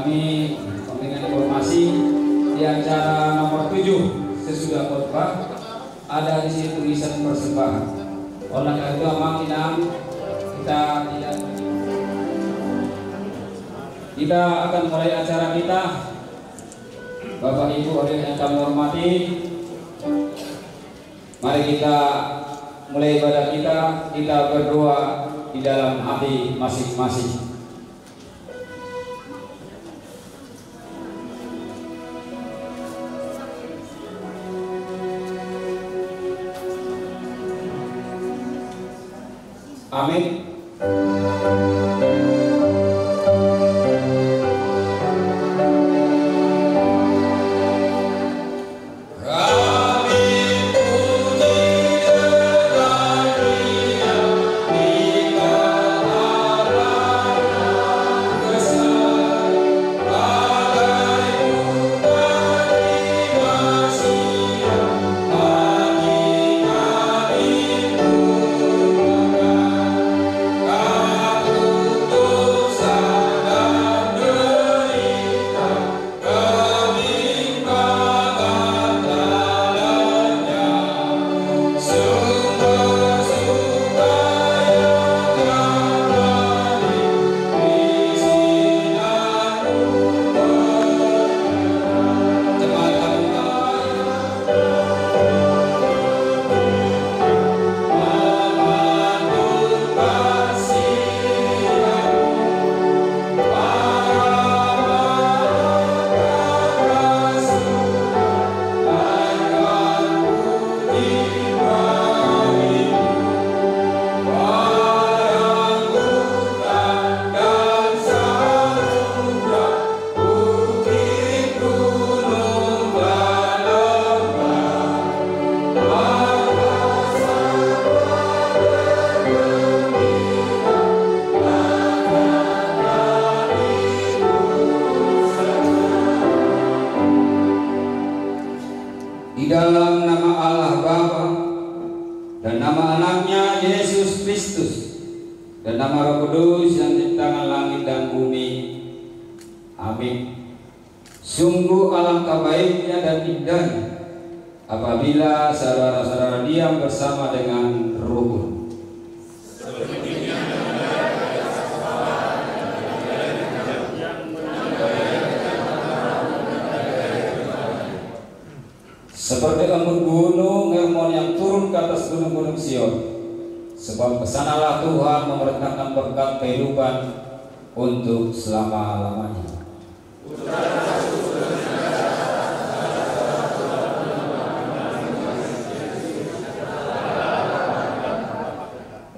kami memberikan informasi di acara nomor 7 sesudah khotbah ada di sini tulisan persembahan. Oleh karena itu kita akan mulai acara kita. Bapak Ibu hadirin yang kami hormati, mari kita mulai ibadah kita berdoa di dalam hati masing-masing. Amin. Di dalam nama Allah Bapa dan nama anaknya Yesus Kristus dan nama Roh Kudus yang menciptakan langit dan bumi. Amin. Sungguh alangkah baiknya dan indahnya apabila saudara-saudara diam bersama dengan rukun. Seperti embun gunung Hermon yang turun ke atas gunung-gunung Sion, sebab kesanalah Tuhan memerintahkan berkat kehidupan untuk selama-lamanya.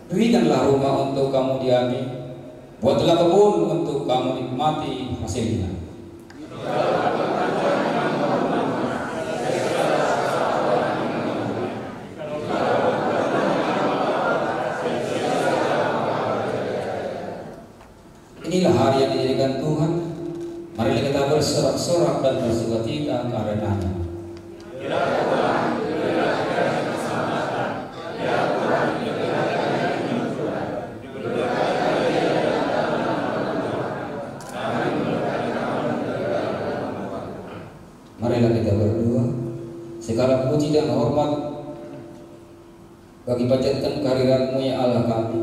Dirikanlah rumah untuk kamu diami, buatlah kebun untuk kamu nikmati hasilnya. Inilah hari yang dijadikan Tuhan. Marilah kita bersorak-sorak dan bersukacita karenanya. Marilah kita berdoa. Segala puji dan hormat bagi panjatkan kehadirat-Mu ya Allah kami,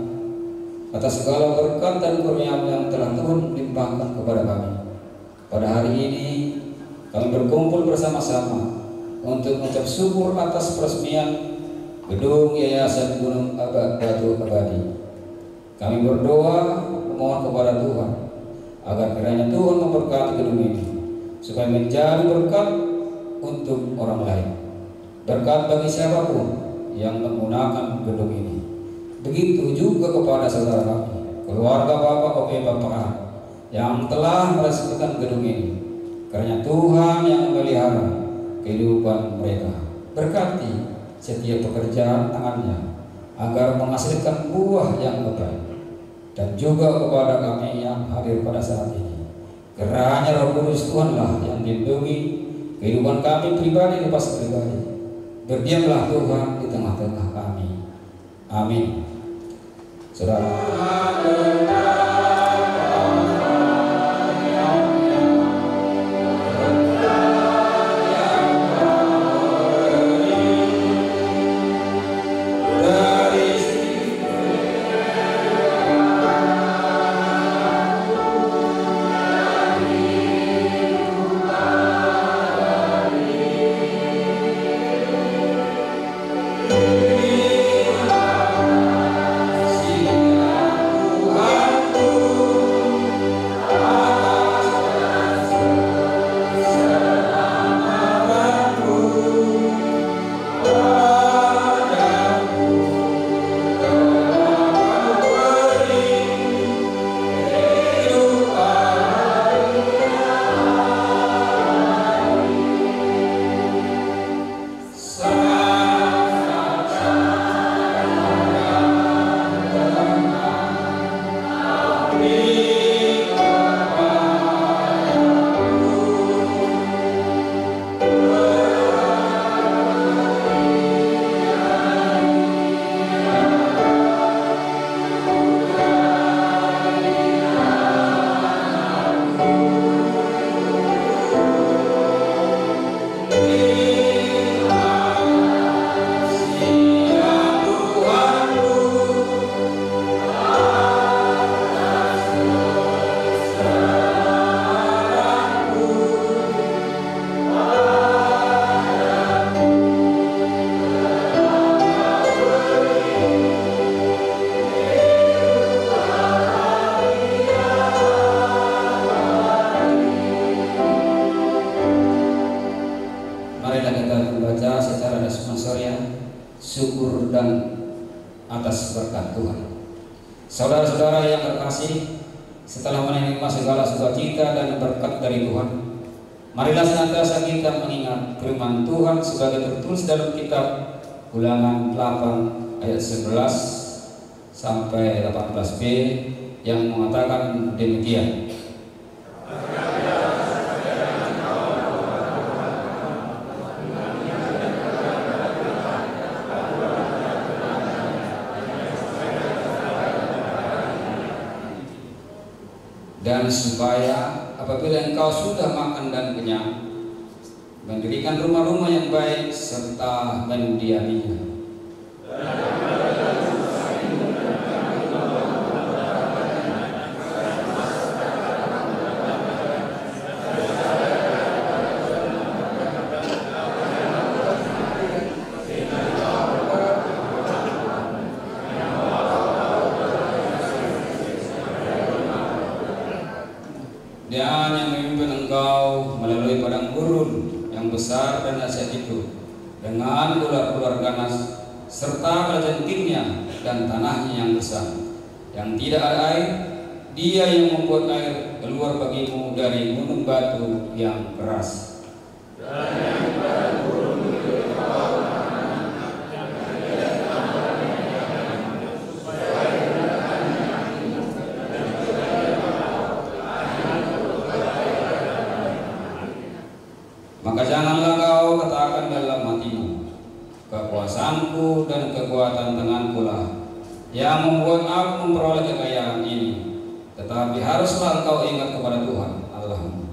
atas segala berkat dan kurnia yang telah Tuhan limpahkan kepada kami. Pada hari ini kami berkumpul bersama-sama untuk mengucap syukur atas peresmian gedung Yayasan Gunung Batu Abadi. Kami berdoa memohon kepada Tuhan agar kiranya Tuhan memberkati gedung ini supaya menjadi berkat untuk orang lain, berkat bagi siapapun yang menggunakan gedung ini. Begitu juga kepada saudara kami, keluarga Bapak Oke Bapak yang telah meresmikan gedung ini. Karena Tuhan yang memelihara kehidupan mereka. Berkati setiap pekerjaan tangannya agar menghasilkan buah yang baik. Dan juga kepada kami yang hadir pada saat ini, kiranya Roh Kudus Tuhanlah yang melindungi kehidupan kami pribadi lepas pribadi. Berdiamlah Tuhan di tengah-tengah kami. Amin. Saudara. membaca secara dasmansoriah syukur dan atas berkat Tuhan. Saudara-saudara yang terkasih, setelah menerima segala sukacita dan berkat dari Tuhan, marilah senantiasa kita mengingat firman Tuhan sebagai tertulis dalam kitab Ulangan 8 ayat 11 sampai 18b yang mengatakan demikian. Dan supaya apabila engkau sudah makan dan kenyang, mendirikan rumah-rumah yang baik serta mendiaminya. Dan yang memimpin engkau melalui padang gurun yang besar dan dahsyat itu, dengan ular-ular ganas serta kelejentiknya dan tanahnya yang besar, yang tidak ada air. Dia yang membuat air keluar bagimu dari gunung batu yang keras. Maka janganlah kau katakan dalam hatimu, kekuasaanku dan kekuatan tanganku lah yang membuat aku memperoleh kekayaan ini. Tetapi haruslah engkau ingat kepada Tuhan Allahmu,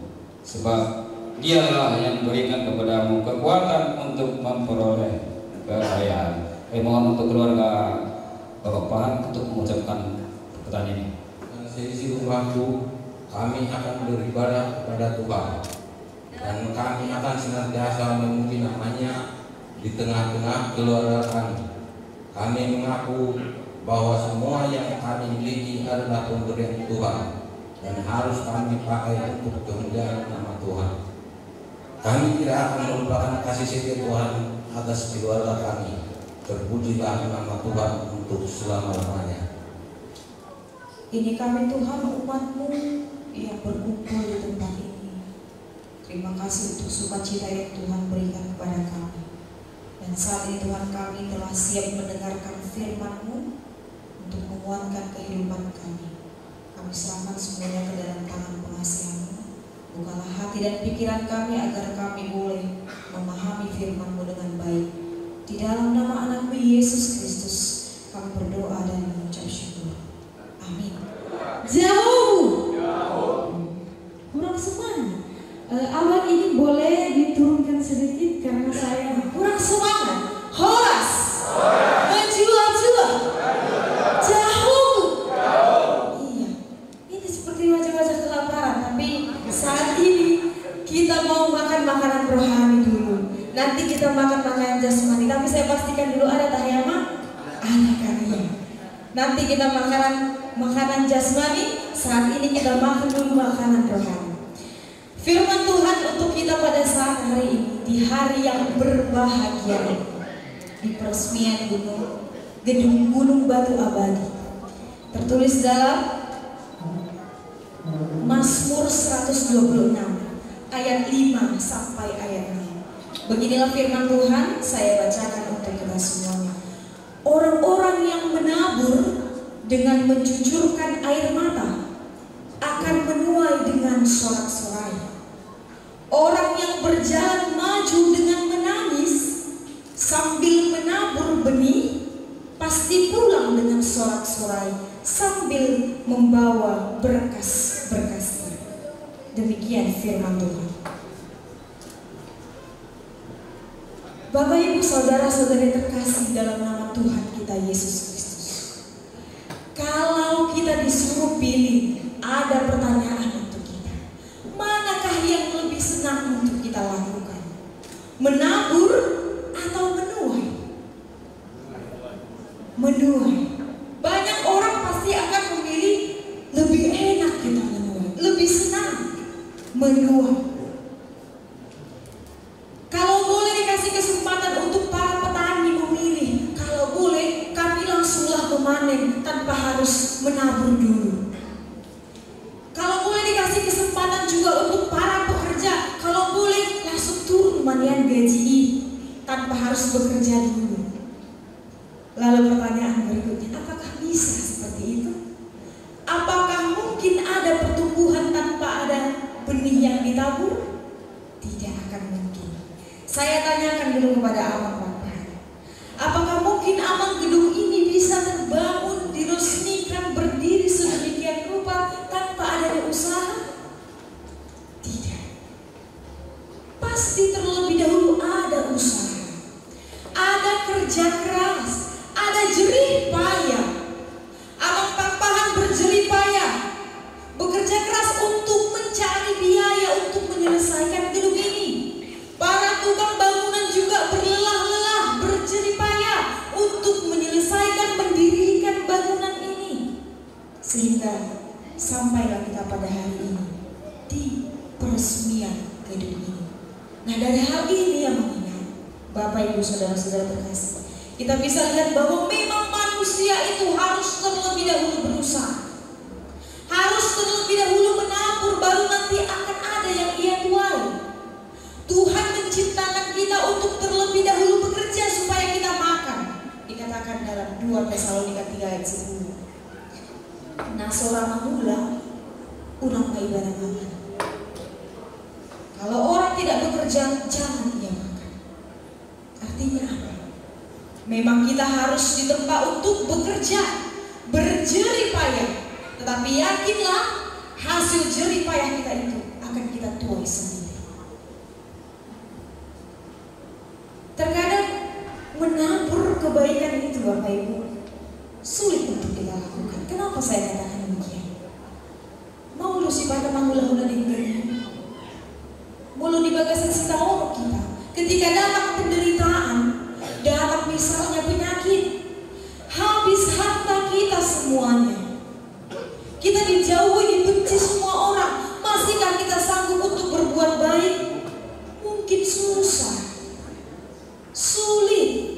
sebab Dialah yang memberikan kepadamu kekuatan untuk memperoleh kekayaan. Mohon untuk keluarga Bapak Pahan untuk mengucapkan perkataan ini. Seisi rumahku, kami akan beribadah kepada Tuhan, dan kami akan senantiasa memuji namanya di tengah-tengah keluarga kami. Kami mengaku bahwa semua yang kami miliki adalah pemberian Tuhan dan harus kami pakai untuk kemuliaan nama Tuhan. Kami tidak akan melupakan kasih setia Tuhan atas keluarga kami. Terpujilah nama Tuhan untuk selama-lamanya. Ini kami Tuhan, umat-Mu yang berkumpul di tempat ini. Terima kasih untuk sukacita yang Tuhan berikan kepada kami. Dan saat ini Tuhan, kami telah siap mendengarkan firman-Mu untuk menguatkan kehidupan kami. Kami serahkan semuanya ke dalam tangan pengasihan-Mu. Bukalah hati dan pikiran kami agar kami boleh memahami firman-Mu dengan baik. Di dalam nama Anak-Mu Yesus Kristus kami berdoa dan mengucap syukur. Amin. Jauh. Kurang semangat. Awal ini boleh diturunkan sedikit karena saya kurang semangat. Horas. Menjual-jual. Jauh. Iya. Ini seperti wajah-wajah kelaparan, tapi saat ini kita mau makan makanan rohani dulu. Nanti kita makan makanan jasmani. Tapi saya pastikan dulu ada tahyama. Ada kalian. Nanti kita makanan jasmani. Saat ini kita makan dulu makanan rohani. Firman Tuhan untuk kita pada saat hari ini, di hari yang berbahagia ini, di peresmian gedung Gunung Batu Abadi, tertulis dalam Mazmur 126 ayat 5 sampai ayat 6. Beginilah firman Tuhan, saya bacakan untuk kita semuanya. Orang-orang yang menabur dengan menjujurkan air mata akan menuai dengan sorak-sorai. Orang yang berjalan maju dengan menangis sambil menabur benih pasti pulang dengan sorak-sorai sambil membawa berkas-berkasnya. Demikian firman Tuhan. Bapak, Ibu, saudara-saudari terkasih dalam nama Tuhan kita Yesus Kristus. Kalau kita disuruh pilih, ada pertanyaan untuk kita. Manakah yang lebih senang untuk kita lakukan? Menabur atau menuai? Menuai. Banyak orang pasti akan memilih lebih enak kita menuai, lebih senang menuai. Kalau boleh dikasih kesempatan menabur dulu. Kalau boleh dikasih kesempatan juga untuk para pekerja, kalau boleh langsung turun manian gaji tanpa harus bekerja dulu. Lalu pertanyaan berikutnya, apakah bisa seperti itu? Apakah mungkin ada pertumbuhan tanpa ada benih yang ditabur? Tidak akan mungkin. Saya tanyakan dulu kepada abang bapak, apakah mungkin abang gedung ini bisa terbangun, diresmikan, berdiri sedemikian rupa tanpa adanya usaha? Tidak. Pasti terlebih dahulu ada usaha, ada kerja keras, ada jerih payah. Abang Papahan berjerih payah, bekerja keras untuk mencari biaya untuk menyelesaikan gedung ini. Para tukang bangunan juga berlelah-lelah, berjerih payah untuk menyelesaikan, mendirikan bangunan ini. Sehingga sampailah kita pada hari ini di peresmian gedung ini. Nah, dari hal ini yang mengingat Bapak Ibu Saudara-saudara terkasih, kita bisa lihat bahwa memang manusia itu harus terlebih dahulu berusaha, harus terlebih dahulu menabur, baru nanti akan ada yang ia tuai. Tuhan menciptakan kita untuk terlebih dahulu bekerja supaya kita makan. Dikatakan dalam 2 Tesalonika 3 ayat 10. Nah, seorang mula urang ibadah makan. Kalau orang tidak bekerja, jangan ia makan. Artinya apa? Memang kita harus ditempa untuk bekerja, berjerih payah. Tetapi yakinlah hasil jerih payah kita itu akan kita tuai sendiri. Terkadang menabur kebaikan itu Bapak Ibu sulit untuk kita lakukan. Kenapa saya katakan demikian? Mau lu si pada manggula-hula di dunia, mulu di bagasan sitaoro kita. Ketika datang penderitaan, datang misalnya penyakit, habis harta kita semuanya, kita dijauhi, dibenci semua orang, masihkah kita sanggup untuk berbuat baik? Mungkin susah, sulit.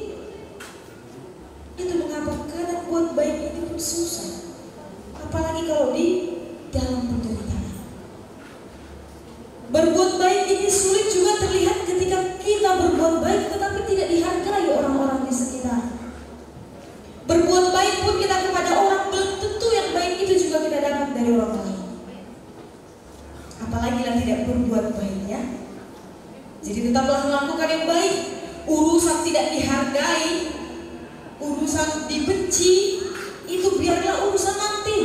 Itu mengapa kadang buat baik itu pun susah, apalagi kalau di dalam penderitaan. Berbuat baik ini sulit juga terlihat ketika kita berbuat baik tetapi tidak dihargai orang-orang di sekitar. Berbuat baik pun kita kepada orang, belum tentu yang baik itu juga kita dapat dari orang lain. Apalagi lah tidak berbuat baik, ya. Jadi tetaplah melakukan yang baik. Urusan tidak dihargai, urusan dibenci, itu biarlah urusan nanti.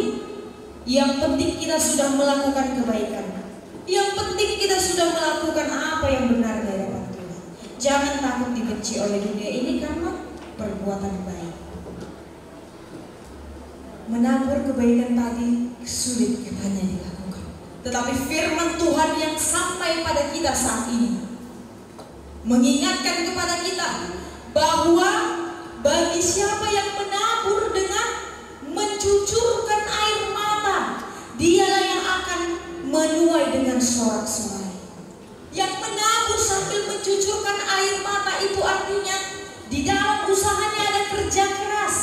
Yang penting kita sudah melakukan kebaikan. Yang penting kita sudah melakukan apa yang benar di hadapan Tuhan. Jangan takut dibenci oleh dunia ini karena perbuatan baik. Menabur kebaikan tadi sulit katanya dilakukan. Tetapi firman Tuhan yang sampai pada kita saat ini mengingatkan kepada kita bahwa bagi siapa yang menabur dengan mencucurkan air mata, dialah yang akan menuai dengan sorak-sorai. Yang menabur sambil mencucurkan air mata itu artinya di dalam usahanya ada kerja keras,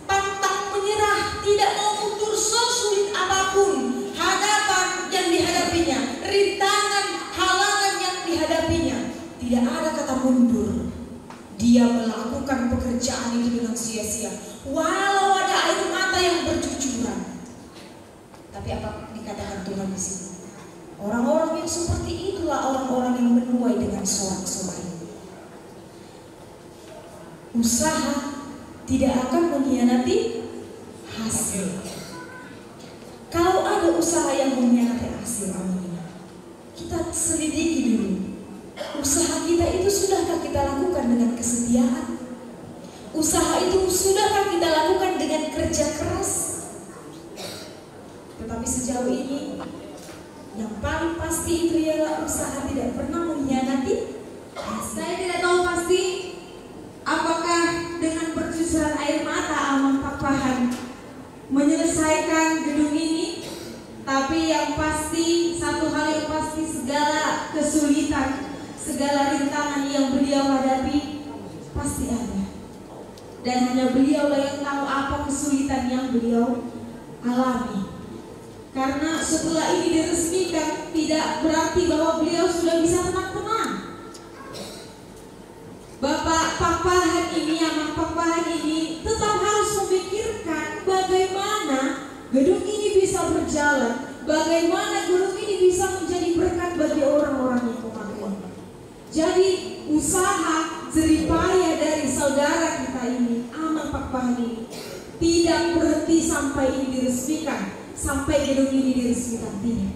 pantang menyerah, tidak mau mundur sesulit apapun hadapan yang dihadapinya, rintangan, halangan yang dihadapinya. Tidak ada kata mundur. Dia melakukan pekerjaan itu dengan sia-sia, walau ada air mata yang bercucuran. Tapi apa dikatakan Tuhan di sini? Orang-orang yang seperti itulah orang-orang yang menuai dengan sorak-sorai. Usaha tidak akan mengkhianati hasil. Kalau ada usaha yang mengkhianati hasil, kita selidiki dulu. Usaha kita itu sudahkah kita lakukan dengan kesetiaan? Usaha itu sudahkah kita lakukan dengan kerja keras? Tetapi sejauh ini yang paling pasti itu ialah usaha tidak pernah mengkhianati. Saya tidak tahu pasti apakah dengan bercucuran air mata Amang Papahan menyelesaikan gedung ini. Tapi yang pasti, satu hal yang pasti, segala kesulitan, segala rintangan yang beliau hadapi pasti ada. Dan hanya beliaulah yang tahu apa kesulitan yang beliau alami. Karena setelah ini diresmikan tidak berarti bahwa beliau sudah bisa tenang-tenang. Bapak Pakpahan ini, Amang Pakpahan ini tetap harus memikirkan bagaimana gedung ini bisa berjalan, bagaimana gedung ini bisa menjadi berkat bagi orang-orang yang memakainya. Jadi usaha jeripaya dari saudara kita ini, Amang Pakpahan ini, tidak berhenti sampai ini diresmikan, sampai gedung ini diresmikan, tidak.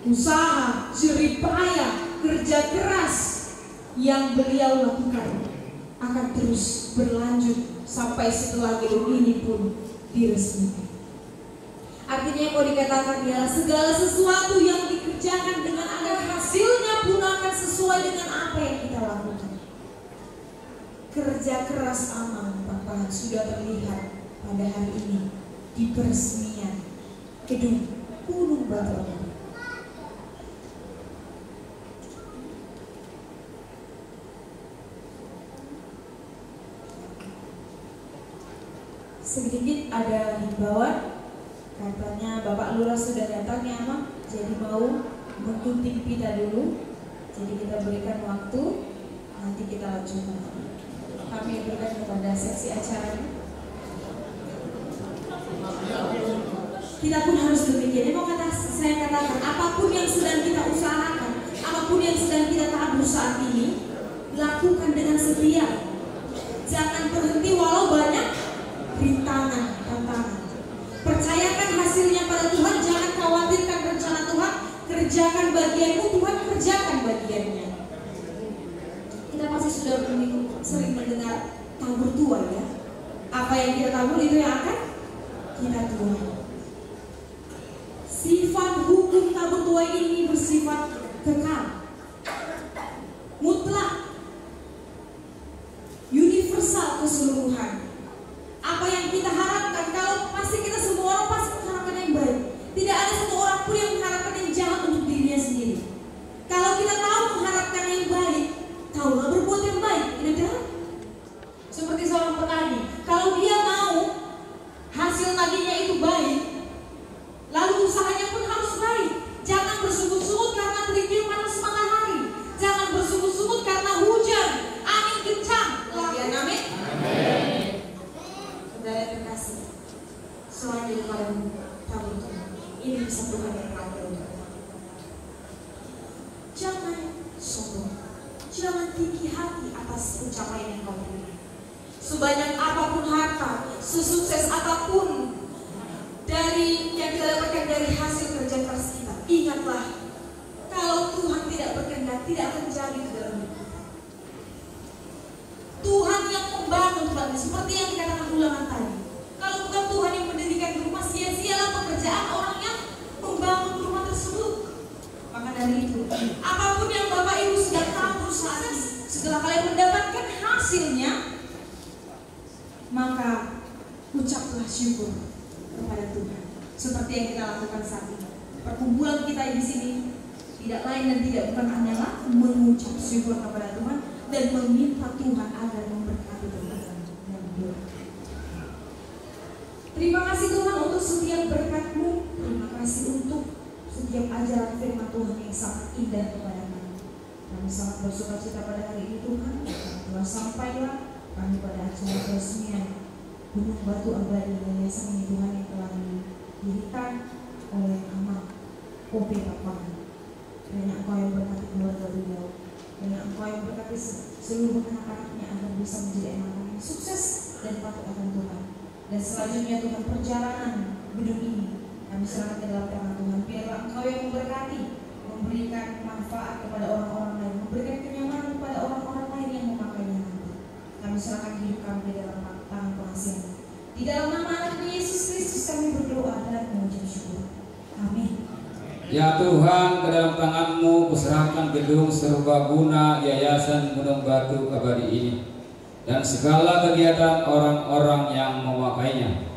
Usaha jeripaya, kerja keras yang beliau lakukan akan terus berlanjut sampai setelah gedung ini pun diresmikan. Artinya yang mau dikatakan ialah segala sesuatu yang dikerjakan dengan agar hasilnya pun akan sesuai dengan apa yang kita lakukan. Kerja keras Amang Pakpahan sudah terlihat pada hari ini di peresmian gedung Gunung Batu Abadi. Sedikit ada himbauan, katanya Bapak Lurah sudah datang ya Amang, jadi mau menggunting pita dulu. Jadi kita berikan waktu, nanti kita lanjutkan. Kami berikan kepada seksi acara. Kita pun harus demikian. Ini mau saya katakan, apapun yang sedang kita usahakan, apapun yang sedang kita tabur saat ini, lakukan dengan setia. Jangan berhenti walau banyak rintangan, tantangan. Percayakan hasilnya pada Tuhan, jangan khawatirkan rencana Tuhan. Kerjakan bagianmu, Tuhan kerjakan bagiannya. Kita masih sudah sering mendengar tabur tuai ya. Apa yang kita tabur itu yang akan kita tuai. Sifat hukum tabur tuai ini bersifat kekal, mutlak, universal, keseluruhan. Apa yang kita harapkan, kalau pasti kita semua orang pasti mengharapkan yang baik. Tidak ada satu orang pun yang mengharapkan yang jahat untuk dirinya sendiri. Kalau kita tahu mengharapkan yang baik, taulah berbuat yang baik. Ini kan? Seperti seorang petani, kalau dia mau hasil tadinya itu baik, lalu usahanya pun harus baik. Jangan bersungut-sungut karena terikir panas matahari. Jangan bersungut-sungut karena hujan, angin kencang. Amin. Amin. Saudara terkasih, selain daripada tabur Tuhan, ini bisa Tuhan yang pakai untuk kita. Jangan sombong, jangan tinggi hati atas pencapaian yang kau punya. Sebanyak apapun harta, sesukses apapun dari yang kita dapatkan dari hasil kerja keras kita, ingatlah, kalau Tuhan tidak berkehendak, tidak akan jadi di dalam hidup kita. Tuhan yang membangun Tuhan, seperti yang dikatakan ulangan tadi. Kalau bukan Tuhan yang mendirikan rumah, sia-sialah pekerjaan orang yang membangun rumah tersebut. Maka dari itu, apapun yang Bapak Ibu sedang tabur saat ini, setelah kalian mendapatkan hasilnya, maka ucaplah syukur kepada Tuhan. Seperti yang kita lakukan saat ini. Perkumpulan kita di sini tidak lain dan tidak bukan hanyalah mengucap syukur kepada Tuhan dan meminta Tuhan agar memberkati Tuhan dan hidup. Terima kasih Tuhan untuk setiap berkat-Mu. Terima kasih untuk setiap ajaran firman Tuhan yang sangat indah kepada kami. Kami sangat bersuka cita pada hari ini Tuhan. Telah sampailah kami pada acara peresmian Gunung Batu Abadi Yayasan ini Tuhan yang telah didirikan oleh Amang Kopi Pakpahan. Kiranya Engkau yang berkati keluarga beliau, kiranya Engkau yang berkati seluruh anak-anaknya agar bisa menjadi anak-anak yang sukses dan patuh akan Tuhan. Dan selanjutnya Tuhan, perjalanan gedung ini kami serahkan ke dalam tangan Tuhan. Biarlah Engkau yang memberkati, memberikan manfaat kepada orang-orang lain, memberikan kenyamanan kepada orang-orang lain yang memakainya nanti. Kami serahkan hidup kami di dalam tangan pengasihan. Di dalam nama anak Yesus Kristus kami berdoa dan mengucap syukur. Amin. Ya Tuhan, ke dalam tangan-Mu kuserahkan gedung serbaguna Yayasan Gunung Batu Abadi ini dan segala kegiatan orang-orang yang memakainya.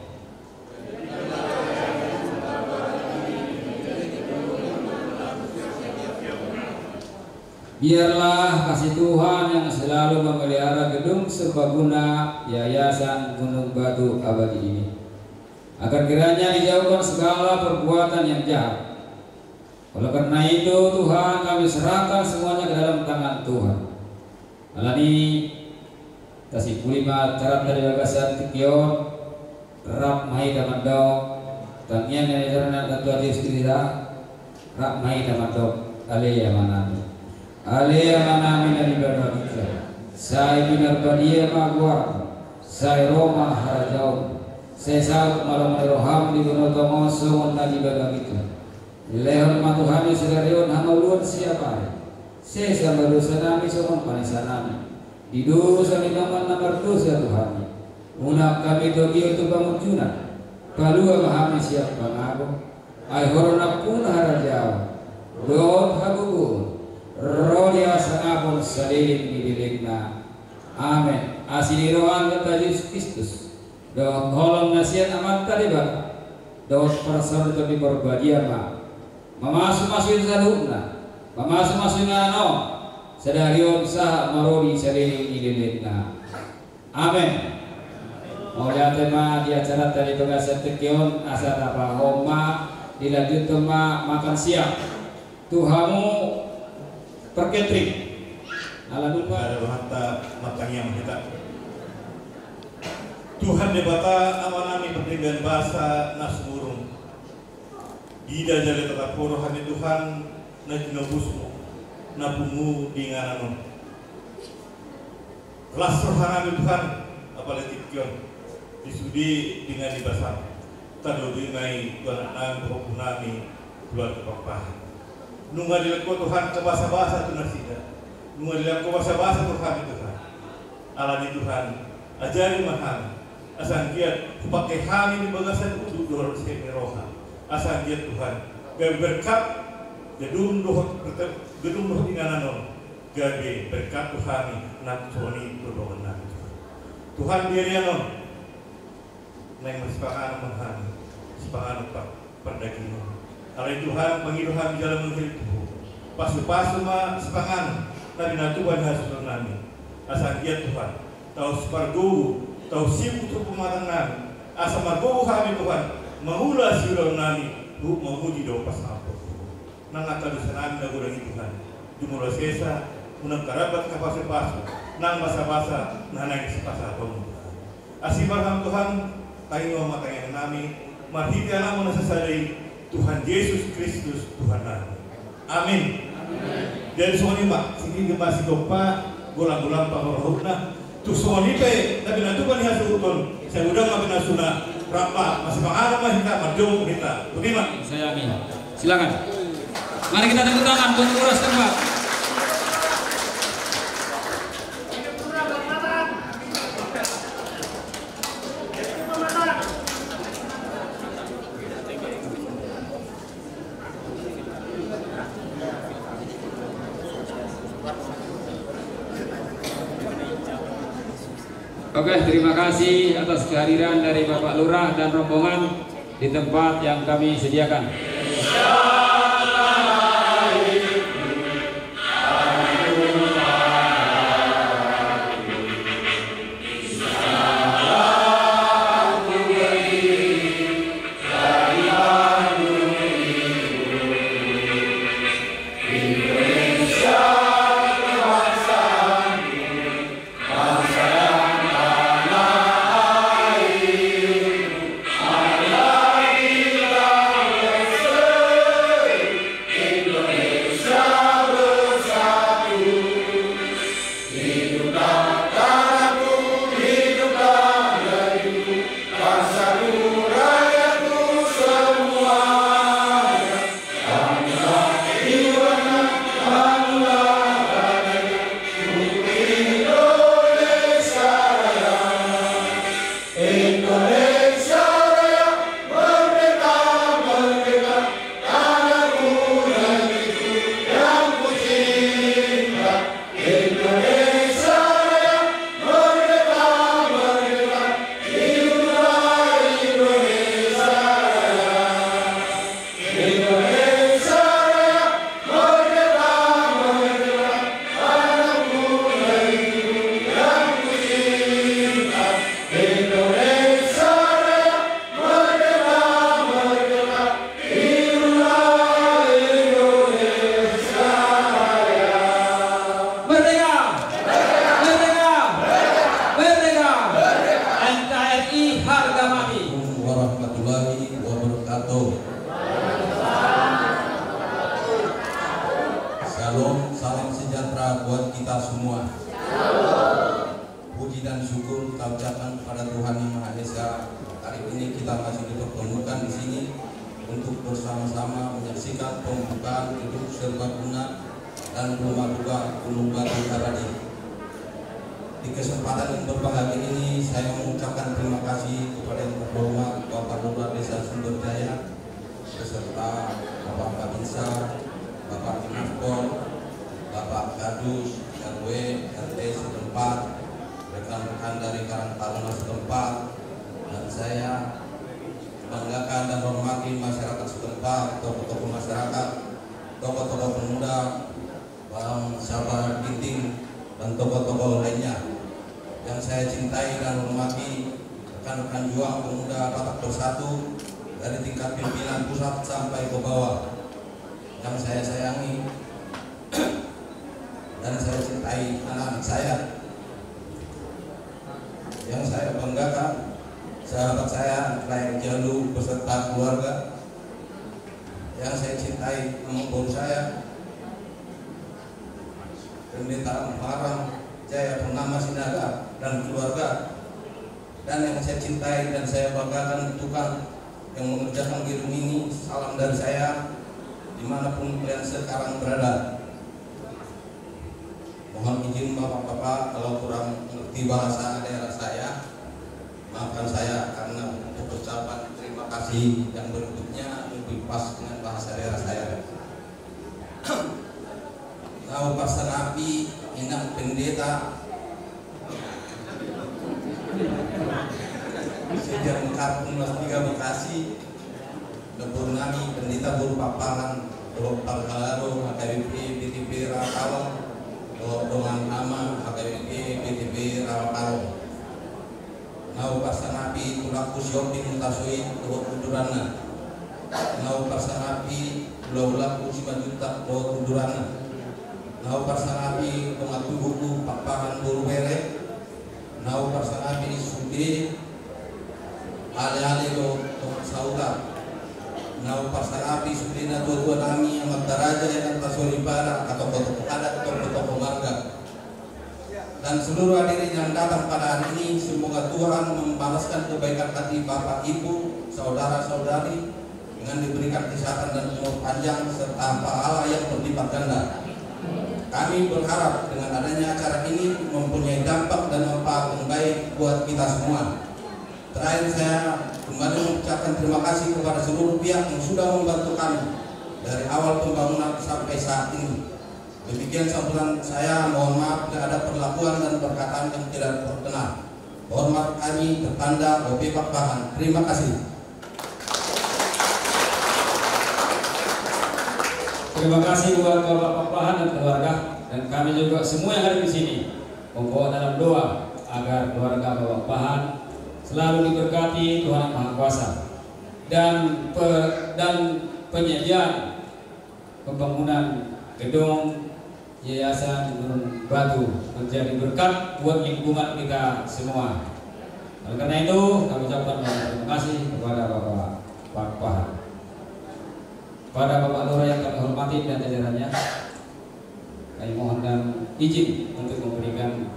Biarlah kasih Tuhan yang selalu memelihara gedung serbaguna Yayasan Gunung Batu Abadi ini agar kiranya dijauhkan segala perbuatan yang jahat. Oleh karena itu Tuhan, kami serahkan semuanya ke dalam tangan Tuhan. Alani tasipulima carat dari bagasan tikion rap mai damandok tangian dari jalan ketua istira rap mai damandok alea manami dari badan kita. Saya binar badia magwar, saya Roma harajau, saya saat malam meroham di gunung tomoso nadi badan kita. Lehon matuhami sedarion hamaluan siapa? Saya sama dosa nami somon panisanami. Di dosa minuman nomor dosa Tuhan. Unak kami dogi untuk bangun junat. Palua mahami siap pangago. Ay horona pun harajau. Doon hagugun. Rodia sanapon salilin didiligna. Amin. Asiniroan kata Yesus Kristus. Doon holong nasihat amat talibat. Doon perasaan kami berbadiama. Mamasuk-masukin salubna. Mamasuk-masukin ano. Sedarion sah marodi saliling ililitna. Amin. Mulai tema di acara tadi pengasan tekion asal apa homa dilanjut tema makan siang. Tuhamu perketrik. Aladul ada bahata makan yang kita. Tuhan debata amanami pentinggan bahasa nasmurung. Ida jale tetap porohani Tuhan najinobusmu. Nabumu dingananu kelas rohani Tuhan apalagi kion disudi dengan dibasar tadodi ngai Tuhan anak berhubunami keluar kepapah nunga dilakukan Tuhan ke bahasa-bahasa tu nasida nunga dilakukan bahasa-bahasa Tuhan alani Tuhan ajari mahan asal giat pakai hami di bagasan untuk dorong semeroha asal giat Tuhan gak berkat gedung doh ingananon gabe berkat Tuhan nak soni berdoa Tuhan dirianon neng sepangan menghan sepangan perdagino alai Tuhan mengiduhan jalan menghidup pasu-pasu ma sepangan nabi natuban hasil nami asal dia Tuhan tahu separgu tahu sibu tu pematangan asal margo kami Tuhan mengulas siulang nami bu memuji doa pas apa nang akadusan na gurang Tuhan jumuro sesa unang karabat kapasa-pasa nang basa-basa nanay sa pasapong asimarham Tuhan tayo matayang nami marhiti alam mo na sa salay Tuhan Yesus Kristus Tuhan namin amin dari sumani mak sige gamba si pa gulang-gulang pangorohog na tu sumani pe nabi natuban niya suuton sa udang mabinasuna rapa mas pangalam mahita marjong kita kunima saya amin. Silakan. Mari kita tepuk tangan untuk Uras Tempat. Oke, terima kasih atas kehadiran dari Bapak Lurah dan rombongan di tempat yang kami sediakan. Yes. sejahtera buat kita semua. Puji dan syukur kita ucapkan kepada Tuhan Yang Maha Esa. Hari ini kita masih dipertemukan di sini untuk bersama-sama menyaksikan pembukaan gedung serbaguna dan rumah duka Gunung Batu Karadi. Di kesempatan yang berbahagia ini saya mengucapkan terima kasih kepada Yang Terhormat Bapak Lurah Desa Sumberjaya beserta Bapak Kabinsa, Bapak Kinafkor, Bapak Kadus, RW, RT setempat, rekan-rekan dari Karang Taruna setempat, dan saya banggakan dan hormati masyarakat setempat, tokoh-tokoh masyarakat, tokoh-tokoh pemuda, Bang Sabar Ginting, dan tokoh-tokoh lainnya yang saya cintai dan hormati, rekan-rekan juang pemuda Batak Bersatu dari tingkat pimpinan pusat sampai ke bawah yang saya sayangi dan saya cintai anak-anak saya yang saya banggakan, sahabat saya Klien Jalu beserta keluarga yang saya cintai, mempur saya Pendeta Marang Jaya Purnama Sinaga dan keluarga, dan yang saya cintai dan saya banggakan tukang yang mengerjakan gedung ini. Salam dari saya dimanapun kalian sekarang berada. Mohon izin bapak-bapak kalau kurang mengerti bahasa daerah saya, maafkan saya karena untuk ucapan terima kasih yang berikutnya lebih pas dengan bahasa daerah saya. Tahu pasang api inang pendeta sejak Kampung Mas 3 Bekasi, Lebur Nami, pendeta Buru Papalan, Dokter Kalaro, HKBP BTP Rawakalo, Dongan Ama, HKBP BTP Rawakalo. Nau pasang api tulaku Siopi Mutasui, Doa Kudurana. Nau pasang api Ulaku Simajuta, Doa Kudurana. Nau pasang api Pengatu Buku Papahan Buru Bere. Nau pasang api Sudi Ale-ale do sauta. Nau pasang api Sudina dua-dua nami amat daraja yang atas waribara atau tokoh adat atau tokoh marga. Dan seluruh hadirin yang datang pada hari ini, semoga Tuhan membalaskan kebaikan hati Bapak Ibu, saudara-saudari dengan diberikan kesehatan dan umur panjang serta pahala yang berlipat ganda. Kami berharap dengan adanya acara ini mempunyai dampak dan manfaat yang baik buat kita semua. Terakhir saya kembali mengucapkan terima kasih kepada seluruh pihak yang sudah membantu kami dari awal pembangunan sampai saat ini. Demikian sambutan saya, mohon maaf jika ada perlakuan dan perkataan yang tidak berkenan. Hormat kami tertanda OP Pakpahan. Terima kasih. Terima kasih buat Bapak Pakpahan dan keluarga, dan kami juga semua yang ada di sini membawa dalam doa agar keluarga Bapak Pakpahan selalu diberkati Tuhan Yang Maha Kuasa, dan penyediaan pembangunan gedung Yayasan Gunung Batu menjadi berkat buat lingkungan kita semua. Oleh karena itu kami ucapkan terima kasih kepada Bapak Pakpahan. Pada Bapak Lurah yang kami hormati dan jajarannya, kami mohon dan izin untuk memberikan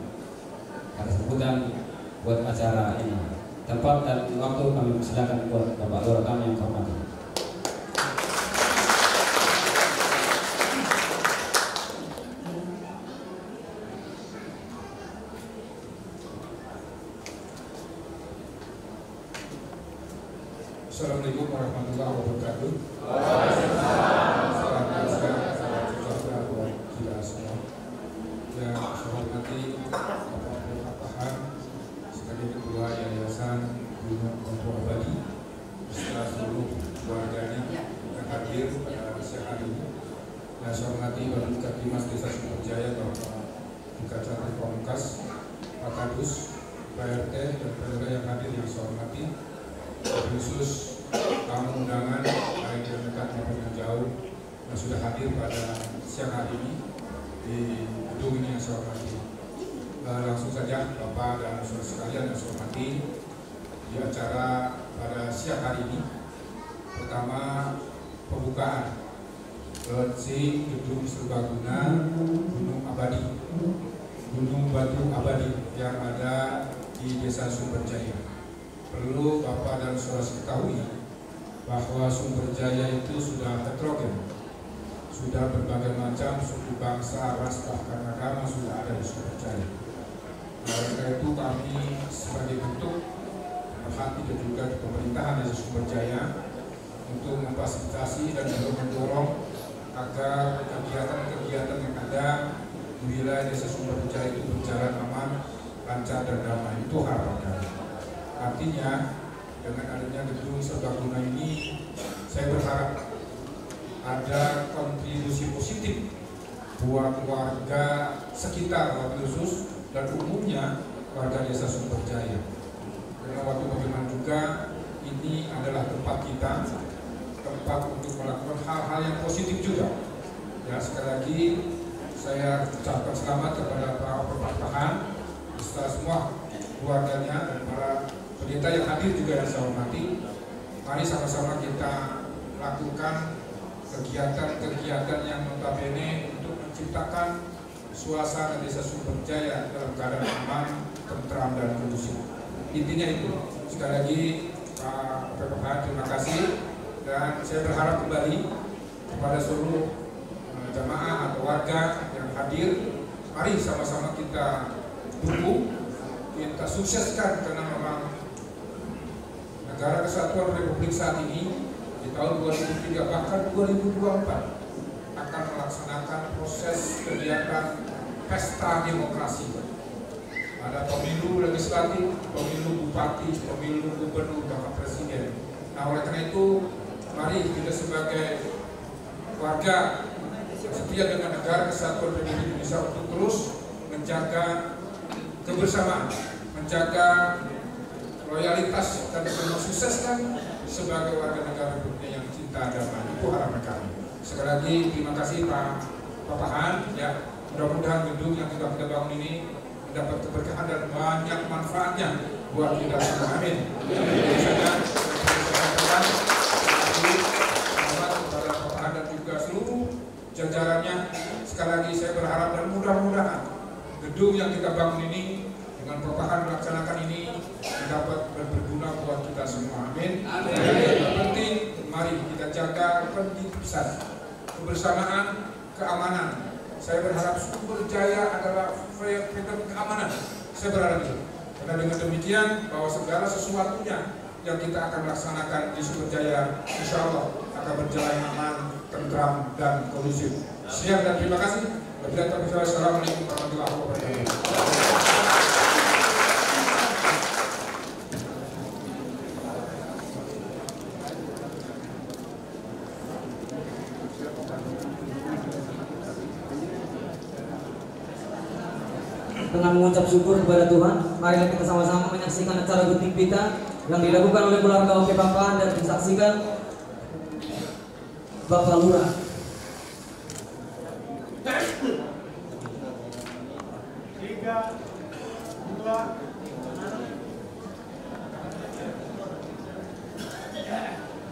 kata sambutan buat acara ini. Tempat dan waktu kami persilakan buat Bapak Lurah kami yang hormati. Assalamualaikum warahmatullahi wabarakatuh. Salam sejahtera buat kita semua. Yang saya hormati Bapak Pakpahan sebagai Ketua Yayasan Gunung Batu Abadi beserta seluruh keluarganya yang hadir pada siang hari ini. Yang saya hormati Bapak Kadimas Desa Sumberjaya, Bapak Bukacati Pamungkas, Pak Kadus, Pak RT, dan keluarga yang hadir yang saya hormati. Khusus tamu undangan baik yang dekat maupun yang jauh yang sudah hadir pada siang hari ini di gedung ini yang saya hormati. Langsung saja Bapak dan saudara sekalian yang saya hormati, di acara pada siang hari ini pertama pembukaan Lotsi Gedung Serbaguna Gunung Abadi, Gunung Batu Abadi yang ada di Desa Sumberjaya. Perlu Bapak dan Saudara ketahui bahwa Sumberjaya itu sudah heterogen, sudah berbagai macam suku bangsa, ras, bahkan agama sudah ada di Sumberjaya. Oleh itu kami sebagai bentuk hati dan juga di pemerintahan Desa Sumberjaya untuk memfasilitasi dan juga mendorong agar kegiatan-kegiatan yang ada di wilayah Desa Sumberjaya itu berjalan aman, lancar dan damai. Itu harapan kami. Artinya dengan adanya Gedung Serbaguna ini, saya berharap ada kontribusi positif buat warga sekitar wabil khusus dan umumnya warga Desa Sumberjaya. Karena waktu bagaimana juga ini adalah tempat kita, tempat untuk melakukan hal-hal yang positif juga. Ya, sekali lagi saya ucapkan selamat kepada Pak Perpahan beserta semua keluarganya dan para pendeta yang hadir juga yang saya hormati. Mari sama-sama kita lakukan kegiatan-kegiatan yang notabene untuk menciptakan suasana Desa Sumberjaya dalam keadaan aman, tentram dan kondusif. Intinya itu. Sekali lagi Pak Perpahan, terima kasih. Dan saya berharap kembali kepada seluruh jamaah atau warga yang hadir, mari sama-sama kita dukung, kita sukseskan, karena memang Negara Kesatuan Republik saat ini di tahun 2003 bahkan 2024 akan melaksanakan proses kegiatan pesta demokrasi. Ada pemilu legislatif, pemilu bupati, pemilu gubernur, bahkan presiden. Nah, oleh karena itu mari kita sebagai warga setia dengan Negara Kesatuan Republik Indonesia untuk terus menjaga kebersamaan, menjaga loyalitas dan mensukseskan sebagai warga negara Republik yang cinta damai. Itu harapan kami. Sekali lagi terima kasih Pak Papahan. Ya, mudah-mudahan gedung yang sudah kita bangun ini mendapat keberkahan dan banyak manfaatnya buat kita semua. Amin. Kepada Papahan dan juga seluruh jajarannya, sekali lagi saya berharap dan mudah-mudahan gedung yang kita bangun ini dengan Papahan melaksanakan ini dapat berguna buat kita semua. Amin. Yang penting mari kita jaga kondusivitas, kebersamaan, keamanan. Saya berharap Sumberjaya adalah freedom keamanan. Saya berharap itu. Karena dengan demikian bahwa segala sesuatunya yang kita akan laksanakan di Sumberjaya insya Allah akan berjalan aman, tentram dan kondusif. Siap dan terima kasih. Wassalamualaikum warahmatullahi wabarakatuh. Dengan mengucap syukur kepada Tuhan, mari kita sama-sama menyaksikan acara gunting pita yang dilakukan oleh keluarga OP Papahan dan disaksikan Bapak Lurah.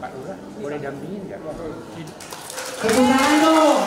Pak Lurah boleh dampingin nggak? Tepuk tangan dong.